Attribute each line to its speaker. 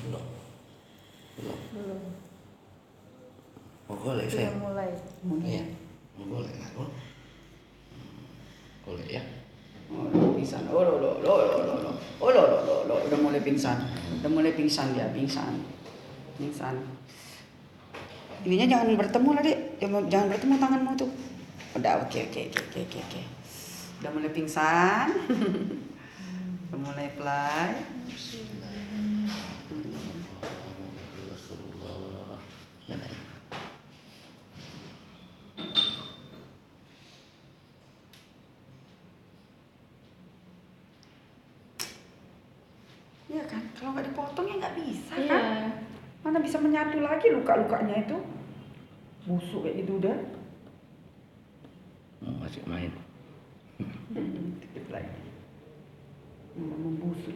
Speaker 1: Belum. Belum.
Speaker 2: Belum.
Speaker 1: Oh, boleh
Speaker 2: Sudah
Speaker 1: saya.
Speaker 2: mulai.
Speaker 1: Iya. Oh, boleh nggak? Oh. Boleh ya.
Speaker 3: Oh, udah pingsan. Oh, lo, udah mulai pingsan. Udah mulai pingsan dia, pingsan. Ininya jangan bertemu lah, Dek. Jangan bertemu tanganmu tuh. Udah, oke. Udah mulai pingsan. Udah mulai play.
Speaker 1: Rasulullah. Ya, Nek.
Speaker 3: Iya kan, kalau nggak dipotong ya nggak bisa
Speaker 2: Iya.
Speaker 3: kan. Mana bisa menyatu lagi luka-lukanya itu. Busuk kayak gitu udah.
Speaker 1: Masih main.
Speaker 3: Dikit lagi. Membusuk.